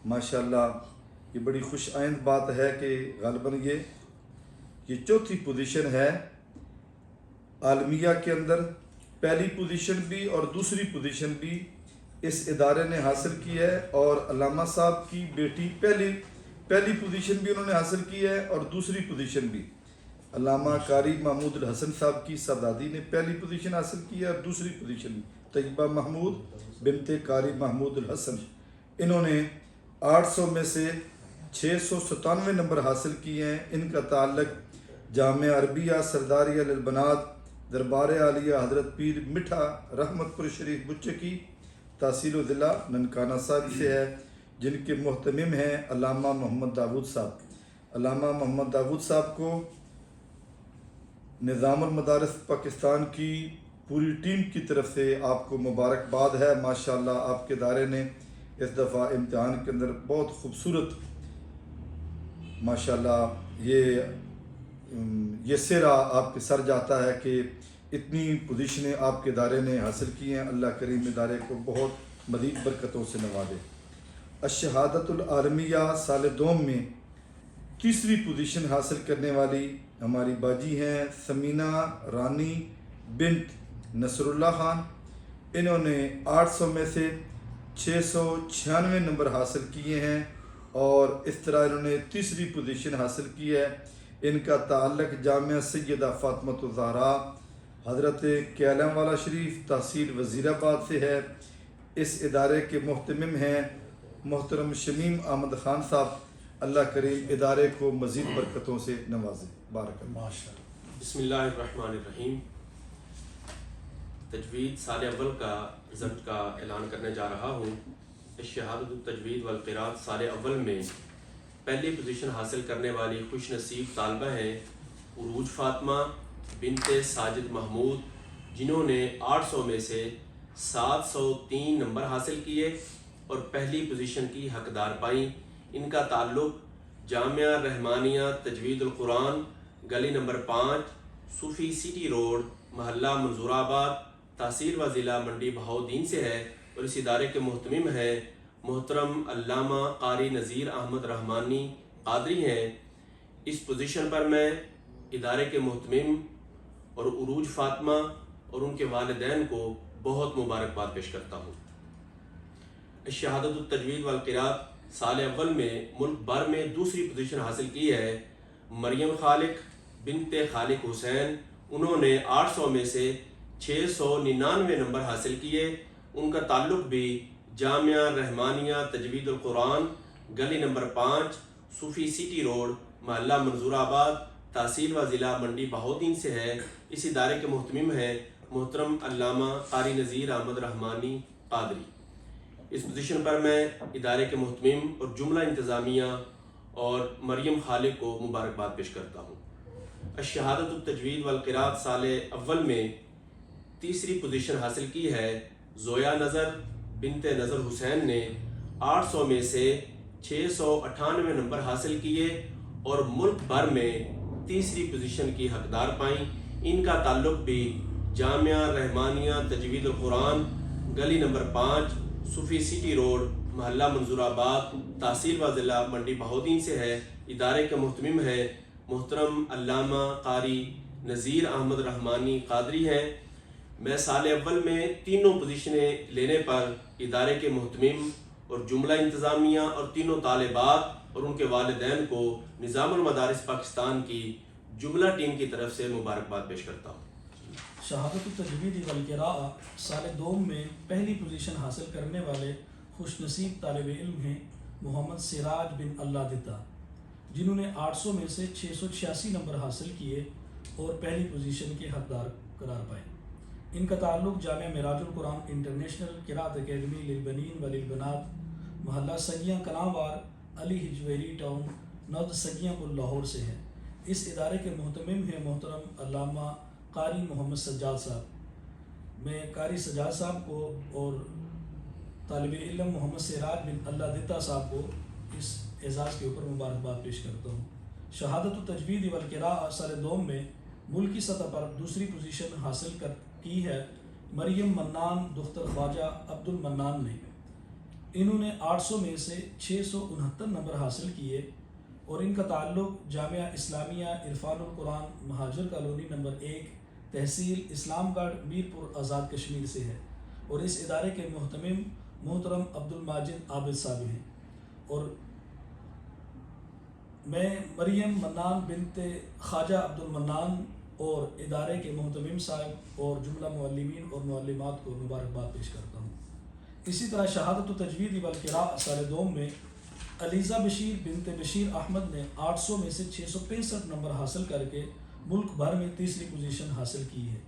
ماشاءاللہ یہ بڑی خوش آئند بات ہے کہ غالباً یہ چوتھی پوزیشن ہے عالمیہ کے اندر۔ پہلی پوزیشن بھی اور دوسری پوزیشن بھی اس ادارے نے حاصل کی ہے، اور علامہ صاحب کی بیٹی پہلی پوزیشن بھی انہوں نے حاصل کی ہے اور دوسری پوزیشن بھی۔ علامہ قاری محمود الحسن صاحب کی صاحبزادی نے پہلی پوزیشن حاصل کی ہے اور دوسری پوزیشن بھی طیبہ محمود بنت قاری محمود الحسن۔ انہوں نے 800 میں سے 697 نمبر حاصل کیے ہیں۔ ان کا تعلق جامعہ عربیہ سرداریہ للبنات دربار عالیہ حضرت پیر مٹھا رحمت پور شریف بچے کی تحصیل و ضلع ننکانہ صاحب سے ہے، جن کے مہتمم ہیں علامہ محمد داود صاحب۔ علامہ محمد داود صاحب کو نظام المدارس پاکستان کی پوری ٹیم کی طرف سے آپ کو مبارکباد ہے۔ ماشاءاللہ آپ کے ادارے نے اس دفعہ امتحان کے اندر بہت خوبصورت ماشاءاللہ یہ سرا آپ کے سر جاتا ہے کہ اتنی پوزیشنیں آپ کے ادارے نے حاصل کی ہیں۔ اللہ کریم ادارے کو بہت مزید برکتوں سے نوازے۔ الشہادت العالمیہ سال دوم میں تیسری پوزیشن حاصل کرنے والی ہماری باجی ہیں سمینہ رانی بنت نصر اللہ خان۔ انہوں نے 800 میں سے 696 نمبر حاصل کیے ہیں، اور اس طرح انہوں نے تیسری پوزیشن حاصل کی ہے۔ ان کا تعلق جامعہ سیدہ فاطمۃ الزہراء حضرت کیلم والا شریف تحصیل وزیر آباد سے ہے۔ اس ادارے کے مہتمم ہیں محترم شمیم احمد خان صاحب۔ اللہ کریم ادارے کو مزید برکتوں سے نوازے۔ بارک اللہ۔ ماشاءاللہ۔ بسم اللہ الرحمن الرحیم۔ تجوید سال اول کا رزلٹ کا اعلان کرنے جا رہا ہوں۔ شہادت التجوید والقراءت سال اول میں پہلی پوزیشن حاصل کرنے والی خوش نصیب طالبہ ہیں عروج فاطمہ بنت ساجد محمود، جنہوں نے 800 میں سے 703 نمبر حاصل کیے اور پہلی پوزیشن کی حقدار پائیں۔ ان کا تعلق جامعہ رحمانیہ تجوید القرآن گلی نمبر 5 صوفی سٹی روڈ محلہ منظور آباد تحصیل و ضلع منڈی بہاؤالدین سے ہے، اور اس ادارے کے مہتمم ہیں محترم علامہ قاری نذیر احمد رحمانی قادری ہیں۔ اس پوزیشن پر میں ادارے کے مہتمم اور عروج فاطمہ اور ان کے والدین کو بہت مبارکباد پیش کرتا ہوں۔ شہادت التجوید والقراءت سال اول میں ملک بھر میں دوسری پوزیشن حاصل کی ہے مریم خالق بنت خالق حسین۔ انہوں نے 800 میں سے 699 نمبر حاصل کیے۔ ان کا تعلق بھی جامعہ رحمانیہ تجوید القرآن گلی نمبر 5 صوفی سٹی روڈ محلہ منظور آباد تحصیل و ضلع منڈی بہاؤالدین سے ہے۔ اس ادارے کے مہتمم ہیں محترم علامہ قاری نذیر احمد رحمانی قادری۔ اس پوزیشن پر میں ادارے کے مہتمم اور جملہ انتظامیہ اور مریم خالق کو مبارکباد پیش کرتا ہوں۔ الشہادت التجوید والقراءت سال اول میں تیسری پوزیشن حاصل کی ہے زویا نظر بنت نظر حسین نے 800 میں سے 698 نمبر حاصل کیے اور ملک بھر میں تیسری پوزیشن کی حقدار پائیں۔ ان کا تعلق بھی جامعہ رحمانیہ تجوید القرآن گلی نمبر 5 صوفی سٹی روڈ محلہ منظور آباد تحصیل و ضلع منڈی بہاؤالدین سے ہے۔ ادارے کے مہتمم ہیں محترم علامہ قاری نذیر احمد رحمانی قادری ہیں۔ میں سال اول میں تینوں پوزیشنیں لینے پر ادارے کے مہتمم اور جملہ انتظامیہ اور تینوں طالبات اور ان کے والدین کو نظام المدارس پاکستان کی جملہ ٹیم کی طرف سے مبارکباد پیش کرتا ہوں۔ شہادت التجوید والقراءت سال دوم میں پہلی پوزیشن حاصل کرنے والے خوش نصیب طالب علم ہیں محمد سراج بن اللہ دتا، جنہوں نے 800 میں سے 686 نمبر حاصل کیے اور پہلی پوزیشن کے حقدار قرار پائے۔ ان کا تعلق جامعہ معراج القرآن انٹرنیشنل قراءت اکیڈمی للبنین و للبنات محلہ سگیاں کلاں علی ہجویری ٹاؤن نارتھ سگیاں پل لاہور سے ہے۔ اس ادارے کے محتمم ہیں محترم علامہ قاری محمد سجاد صاحب۔ میں قاری سجاد صاحب کو اور طالب علم محمد سراج بن اللہ دتا صاحب کو اس اعزاز کے اوپر مبارکباد پیش کرتا ہوں۔ شہادت التجوید والقراءہ سال دوم میں ملکی سطح پر دوسری پوزیشن حاصل کی ہے مریم منان دختر خواجہ عبد المنان نے۔ انہوں نے 800 میں سے 669 نمبر حاصل کیے اور ان کا تعلق جامعہ اسلامیہ عرفان القرآن مہاجر کالونی نمبر 1 تحصیل اسلام گڑھ میرپور آزاد کشمیر سے ہے اور اس ادارے کے محتمم محترم عبد الماجد عابد صاحب ہیں۔ اور میں مریم منان بنت خواجہ عبد المنان اور ادارے کے محتمم صاحب اور جملہ معلمین اور معلمات کو مبارکباد پیش کرتا ہوں۔ اسی طرح شہادت التجوید والقراءہ سال دوم میں علیزہ بشیر بنت بشیر احمد نے 800 میں سے 665 نمبر حاصل کر کے ملک بھر میں تیسری پوزیشن حاصل کی ہے۔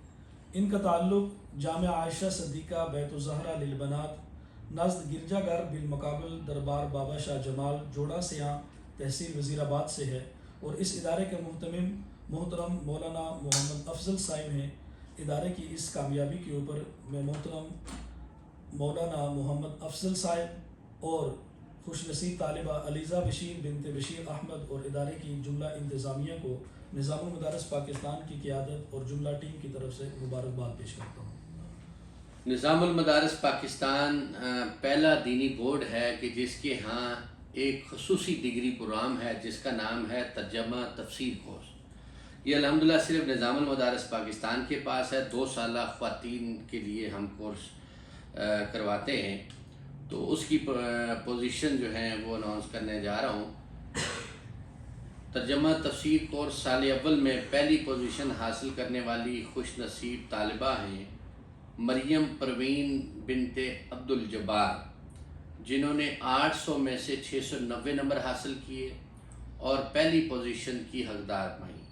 ان کا تعلق جامعہ عائشہ صدیقہ بیت الزہرہ للبنات نزد گرجا گھر بالمقابل دربار بابا شاہ جمال جوڑا سیاں تحصیل وزیر آباد سے ہے اور اس ادارے کے محتمم محترم مولانا محمد افضل صاحب ہیں۔ ادارے کی اس کامیابی کے اوپر میں محترم مولانا محمد افضل صاحب اور خوش نصیب طالبہ علیزہ بشیر بنت بشیر احمد اور ادارے کی جملہ انتظامیہ کو نظام المدارس پاکستان کی قیادت اور جملہ ٹیم کی طرف سے مبارکباد پیش کرتا ہوں۔ نظام المدارس پاکستان پہلا دینی بورڈ ہے کہ جس کے ہاں ایک خصوصی ڈگری پروگرام ہے جس کا نام ہے ترجمہ تفسیر کورس۔ یہ الحمدللہ صرف نظام المدارس پاکستان کے پاس ہے۔ 2 سالہ خواتین کے لیے ہم کورس کرواتے ہیں، تو اس کی پوزیشن جو ہیں وہ اناؤنس کرنے جا رہا ہوں۔ ترجمہ تفسیر کورس سال اول میں پہلی پوزیشن حاصل کرنے والی خوش نصیب طالبہ ہیں مریم پروین بنت عبد الجبار، جنہوں نے 800 میں سے 690 نمبر حاصل کیے اور پہلی پوزیشن کی حقدار پائیں۔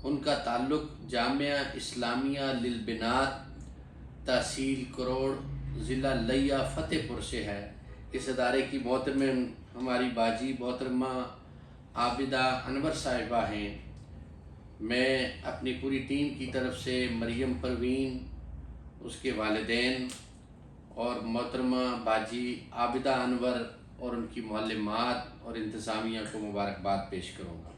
ان کا تعلق جامعہ اسلامیہ للبنات تحصیل کروڑ ضلع لیا فتح پور سے ہے۔ اس ادارے کی محترم ہماری باجی محترمہ عابدہ انور صاحبہ ہیں۔ میں اپنی پوری ٹیم کی طرف سے مریم پروین، اس کے والدین اور محترمہ باجی عابدہ انور اور ان کی معلمات اور انتظامیہ کو مبارکباد پیش کروں گا۔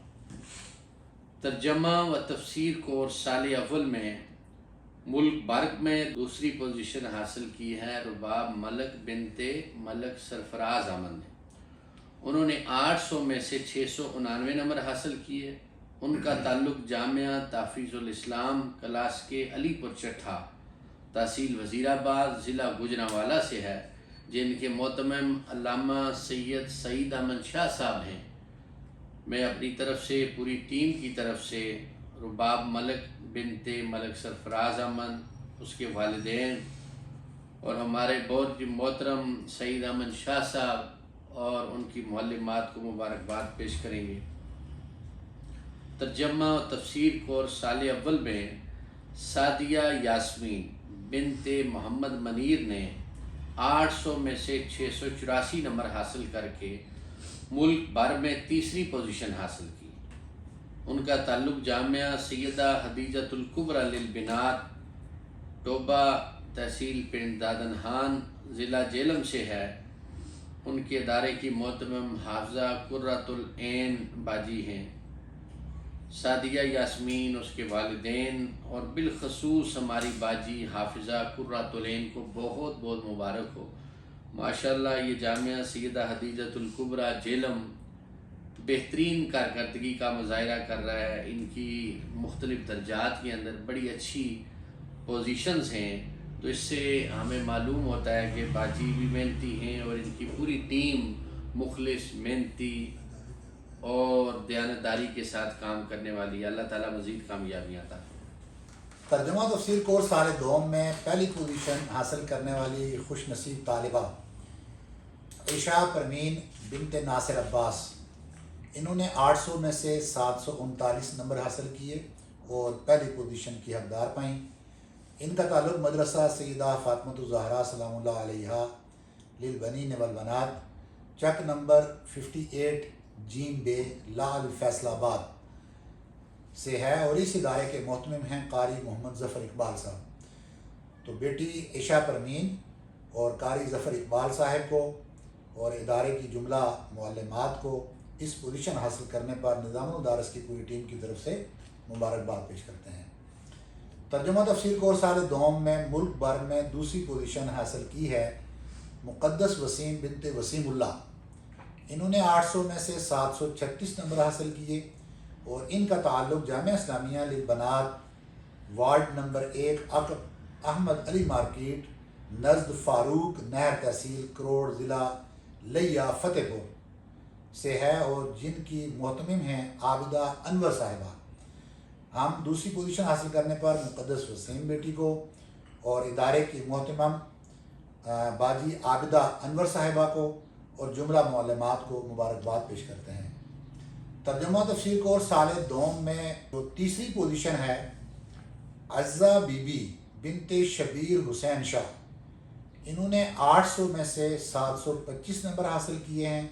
ترجمہ و تفسیر کورس سال اول میں ملک بھر میں دوسری پوزیشن حاصل کی ہے رباب ملک بنت ملک سرفراز احمد نے۔ انہوں نے 800 میں سے 699 نمبر حاصل کیے۔ ان کا تعلق جامعہ تحفیظ الاسلام کلاس کے علی پور چٹھا تحصیل وزیر آباد ضلع گوجرانوالہ سے ہے، جن کے محتمم علامہ سید سعید احمد شاہ صاحب ہیں۔ میں اپنی طرف سے پوری ٹیم کی طرف سے رباب ملک بنت ملک سرفراز احمد، اس کے والدین اور ہمارے بہت محترم سعید احمد شاہ صاحب اور ان کی معلمات کو مبارکباد پیش کریں گے۔ ترجمہ و تفسیر کورس سال اول میں سعدیہ یاسمین بنت محمد منیر نے 800 میں سے 684 نمبر حاصل کر کے ملک بھر میں تیسری پوزیشن حاصل کی۔ ان کا تعلق جامعہ سیدہ حدیجۃ الکبریٰ للبنات ٹوبہ تحصیل پنڈ دادنہان ضلع جہلم سے ہے۔ ان کے ادارے کی محتمم حافظہ قرۃ العین باجی ہیں۔ سعدیہ یاسمین، اس کے والدین اور بالخصوص ہماری باجی حافظہ قرۃ العین کو بہت بہت مبارک ہو۔ ماشاءاللہ یہ جامعہ سیدہ حدیجۃ الکبریٰ جہلم بہترین کارکردگی کا مظاہرہ کر رہا ہے۔ ان کی مختلف درجات کے اندر بڑی اچھی پوزیشنز ہیں، تو اس سے ہمیں معلوم ہوتا ہے کہ باجی بھی محنتی ہیں اور ان کی پوری ٹیم مخلص، محنتی اور دیانتداری کے ساتھ کام کرنے والی ہے۔ اللہ تعالیٰ مزید کامیابیاں عطا فرمائے۔ ترجمہ تفسیر کورس سال دوم میں پہلی پوزیشن حاصل کرنے والی خوش نصیب طالبہ عائشہ پروین بنت ناصر عباس، انہوں نے 800 میں سے 739 نمبر حاصل کیے اور پہلی پوزیشن کی حقدار پائیں۔ ان کا تعلق مدرسہ سیدہ فاطمۃ الزہرا سلام اللہ علیہا للبنین والبنات چک نمبر 58 جیم بے لال فیصل آباد سے ہے، اور اس ادارے کے محتمم ہیں قاری محمد ظفر اقبال صاحب۔ تو بیٹی عشا پرمین اور قاری ظفر اقبال صاحب کو اور ادارے کی جملہ معلمات کو اس پوزیشن حاصل کرنے پر نظام المدارس کی پوری ٹیم کی طرف سے مبارکباد پیش کرتے ہیں۔ ترجمہ تفسیر کورس سال دوم میں ملک بھر میں دوسری پوزیشن حاصل کی ہے مقدس وسیم بنت وسیم اللہ۔ انہوں نے 800 میں سے 736 نمبر حاصل کیے اور ان کا تعلق جامعہ اسلامیہ للبنات وارڈ نمبر 1 عقب احمد علی مارکیٹ نزد فاروق نہر تحصیل کروڑ ضلع لیا فتح پور سے ہے، اور جن کی محتمم ہیں عابدہ انور صاحبہ۔ ہم دوسری پوزیشن حاصل کرنے پر مقدس وسیم بیٹی کو اور ادارے کی محتمم باجی عابدہ انور صاحبہ کو اور جملہ معلمات کو مبارکباد پیش کرتے ہیں۔ ترجمہ تفسیر کورس سال دوم میں جو تیسری پوزیشن ہے عزہ بی بی بنت شبیر حسین شاہ، انہوں نے 800 میں سے 725 نمبر حاصل کیے ہیں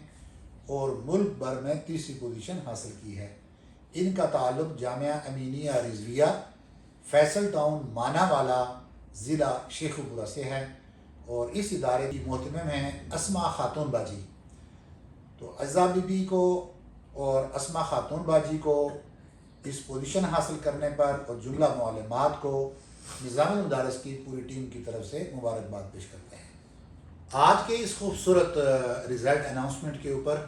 اور ملک بھر میں تیسری پوزیشن حاصل کی ہے۔ ان کا تعلق جامعہ امینیہ رضویہ فیصل ٹاؤن مانا والا ضلع شیخوپورہ سے ہے، اور اس ادارے کی محتمم ہیں اسماء خاتون باجی۔ تو عزہ بی بی کو اور اسماء خاتون باجی کو اس پوزیشن حاصل کرنے پر اور جملہ معلمات کو نظام المدارس کی پوری ٹیم کی طرف سے مبارکباد پیش کرتے ہیں۔ آج کے اس خوبصورت رزلٹ اناؤنسمنٹ کے اوپر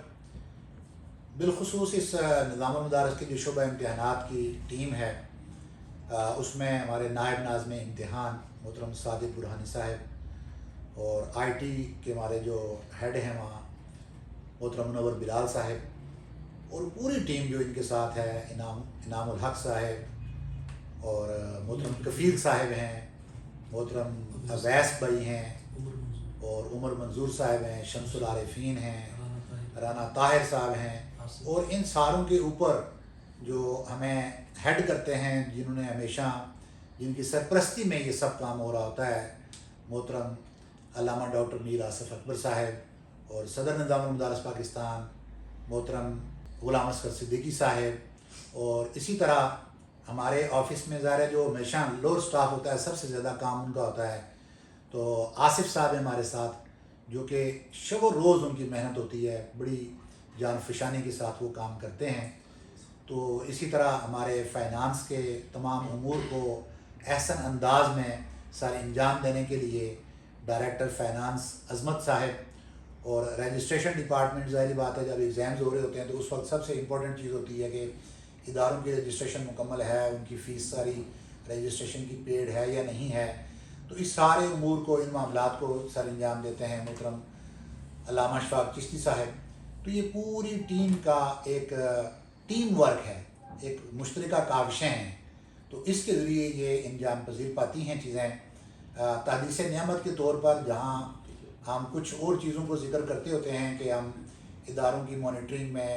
بالخصوص اس نظام المدارس کے جو شعبہ امتحانات کی ٹیم ہے اس میں ہمارے نائب ناظم امتحان محترم صادق برہانی صاحب اور آئی ٹی کے ہمارے جو ہیڈ ہیں وہاں محترم منور بلال صاحب اور پوری ٹیم جو ان کے ساتھ ہے انعام الحق صاحب اور محترم کفیل صاحب ہیں، محترم اویس بھائی ہیں اور عمر منظور صاحب ہیں، شمس العارفین ہیں، رانا طاہر صاحب ہیں، اور ان ساروں کے اوپر جو ہمیں ہیڈ کرتے ہیں، جنہوں نے ہمیشہ جن کی سرپرستی میں یہ سب کام ہو رہا ہوتا ہے، محترم علامہ ڈاکٹر میر آصف اکبر صاحب اور صدر نظام المدارس پاکستان محترم غلام اصغر صدیقی صاحب، اور اسی طرح ہمارے آفس میں ظاہر ہے جو ہمیشہ لوور سٹاف ہوتا ہے سب سے زیادہ کام ان کا ہوتا ہے، تو آصف صاحب ہیں ہمارے ساتھ، جو کہ شب و روز ان کی محنت ہوتی ہے، بڑی جان فشانی کے ساتھ وہ کام کرتے ہیں۔ تو اسی طرح ہمارے فائنانس کے تمام امور کو احسن انداز میں سارے انجام دینے کے لیے ڈائریکٹر فائنانس عظمت صاحب اور رجسٹریشن ڈپارٹمنٹ، ظاہری بات ہے جب ایگزامز ہو رہے ہوتے ہیں تو اس وقت سب سے امپورٹنٹ چیز ہوتی ہے کہ اداروں کی رجسٹریشن مکمل ہے، ان کی فیس ساری رجسٹریشن کی پیڈ ہے یا نہیں ہے، تو اس سارے امور کو ان معاملات کو سر انجام دیتے ہیں محترم علامہ اشفاق چشتی صاحب۔ تو یہ پوری ٹیم کا ایک ٹیم ورک ہے، ایک مشترکہ کاوشیں ہیں، تو اس کے ذریعے یہ انجام پذیر پاتی ہیں چیزیں۔ تحدیث نعمت کے طور پر جہاں ہم کچھ اور چیزوں کو ذکر کرتے ہوتے ہیں کہ ہم اداروں کی مانیٹرنگ میں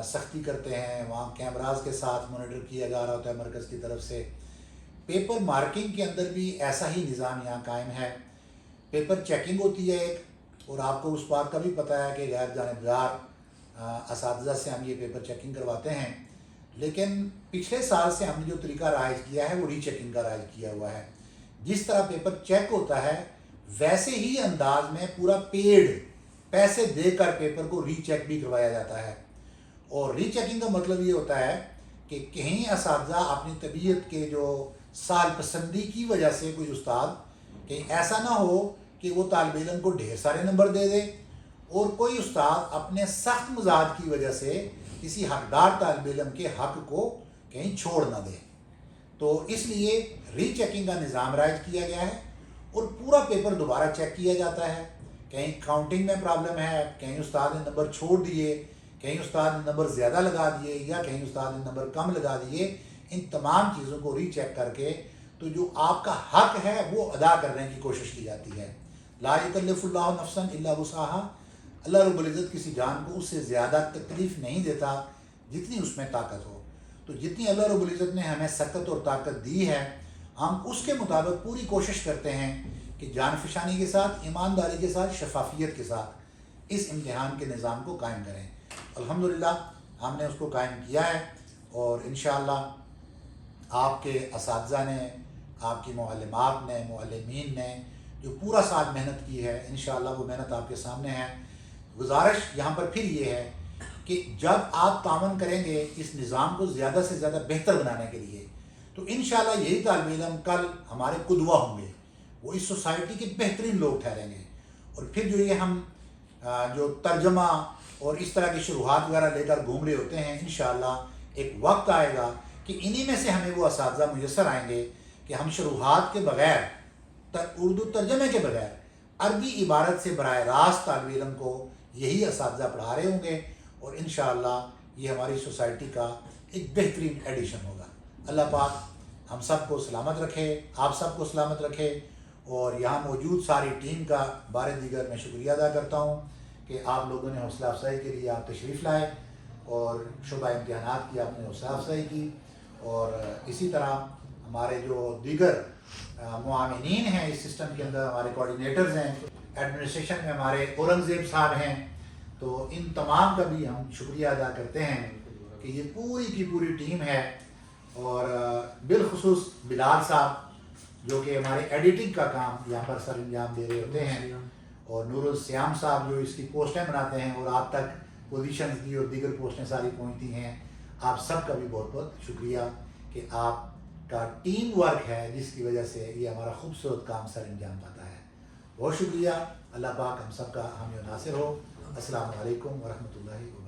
سختی کرتے ہیں، وہاں کیمراز کے ساتھ مانیٹر کیا جا رہا ہوتا ہے مرکز کی طرف سے، پیپر مارکنگ کے اندر بھی ایسا ہی نظام یہاں قائم ہے۔ پیپر چیکنگ ہوتی ہے ایک، اور آپ کو اس بات کا بھی پتہ ہے کہ غیر جانبدار اساتذہ سے ہم یہ پیپر چیکنگ کرواتے ہیں، لیکن پچھلے سال سے ہم نے جو طریقہ رائج کیا ہے وہ ری چیکنگ کا رائج کیا ہوا ہے۔ جس طرح پیپر چیک ہوتا ہے ویسے ہی انداز میں پورا پیڈ پیسے دے کر پیپر کو ری چیک بھی کروایا جاتا ہے، اور ری چیکنگ کا مطلب یہ ہوتا ہے کہ کہیں اساتذہ اپنی طبیعت کے جو سال پسندی کی وجہ سے کوئی استاد کہیں ایسا نہ ہو کہ وہ طالب علم کو ڈھیر سارے نمبر دے دے، اور کوئی استاد اپنے سخت مزاج کی وجہ سے کسی حقدار طالب علم کے حق کو کہیں چھوڑ نہ دے۔ تو اس لیے ری چیکنگ کا نظام رائج کیا گیا ہے، اور پورا پیپر دوبارہ چیک کیا جاتا ہے۔ کہیں کاؤنٹنگ میں پرابلم ہے، کہیں استاد نے نمبر چھوڑ دیے، کہیں استاد نے نمبر زیادہ لگا دیے، یا کہیں استاد نے نمبر کم لگا دیے، ان تمام چیزوں کو ری چیک کر کے تو جو آپ کا حق ہے وہ ادا کرنے کی کوشش کی جاتی ہے۔ لا یکلف اللہ نفسا الا وسعها، اللہ رب العزت کسی جان کو اس سے زیادہ تکلیف نہیں دیتا جتنی اس میں طاقت ہو. تو جتنی اللہ رب العزت نے ہمیں سکت اور طاقت دی ہے ہم اس کے مطابق پوری کوشش کرتے ہیں کہ جان فشانی کے ساتھ، ایمانداری کے ساتھ، شفافیت کے ساتھ اس امتحان کے نظام کو قائم کریں. الحمدللہ ہم نے اس کو قائم کیا ہے اور انشاءاللہ آپ کے اساتذہ نے، آپ کی معلمات نے، معلمین نے جو پورا سال محنت کی ہے، انشاءاللہ وہ محنت آپ کے سامنے ہے. گزارش یہاں پر پھر یہ ہے کہ جب آپ تعاون کریں گے اس نظام کو زیادہ سے زیادہ بہتر بنانے کے لیے تو انشاءاللہ یہی طالب علم کل ہمارے قدوہ ہوں گے، وہ اس سوسائٹی کے بہترین لوگ ٹھہریں گے. اور پھر جو یہ ہم جو ترجمہ اور اس طرح کی شروحات وغیرہ لے کر گھوم رہے ہوتے ہیں، انشاءاللہ ایک وقت آئے گا کہ انہی میں سے ہمیں وہ اساتذہ میسر آئیں گے کہ ہم شروحات کے بغیر، اردو ترجمے کے بغیر، عربی عبارت سے براہ راست طالب علم کو یہی اساتذہ پڑھا رہے ہوں گے اور انشاءاللہ یہ ہماری سوسائٹی کا ایک بہترین ایڈیشن ہوگا. اللہ پاک ہم سب کو سلامت رکھے، آپ سب کو سلامت رکھے. اور یہاں موجود ساری ٹیم کا بار دیگر میں شکریہ ادا کرتا ہوں کہ آپ لوگوں نے حوصلہ افزائی کے لیے آپ تشریف لائے اور شعبہ امتحانات کی آپ نے حوصلہ افزائی کی. اور اسی طرح ہمارے جو دیگر معاونین ہیں اس سسٹم کے اندر، ہمارے کوآرڈینیٹرز ہیں، ایڈمنسٹریشن میں ہمارے اورنگزیب صاحب ہیں، تو ان تمام کا بھی ہم شکریہ ادا کرتے ہیں کہ یہ پوری کی پوری ٹیم ہے. اور بالخصوص بلال صاحب جو کہ ہمارے ایڈیٹنگ کا کام یہاں پر سر انجام دے رہے ہوتے ہیں، اور نور السیام صاحب جو اس کی پوسٹیں بناتے ہیں اور آپ تک پوزیشنز کی اور دیگر پوسٹیں ساری پہنچتی ہیں. آپ سب کا بھی بہت بہت شکریہ کہ آپ کا ٹیم ورک ہے جس کی وجہ سے یہ ہمارا خوبصورت کام سر انجام پاتا ہے. بہت شکریہ. اللہ پاک ہم سب کا حامی و ناصر ہو. السلام علیکم ورحمۃ اللہ وبرکاتہ.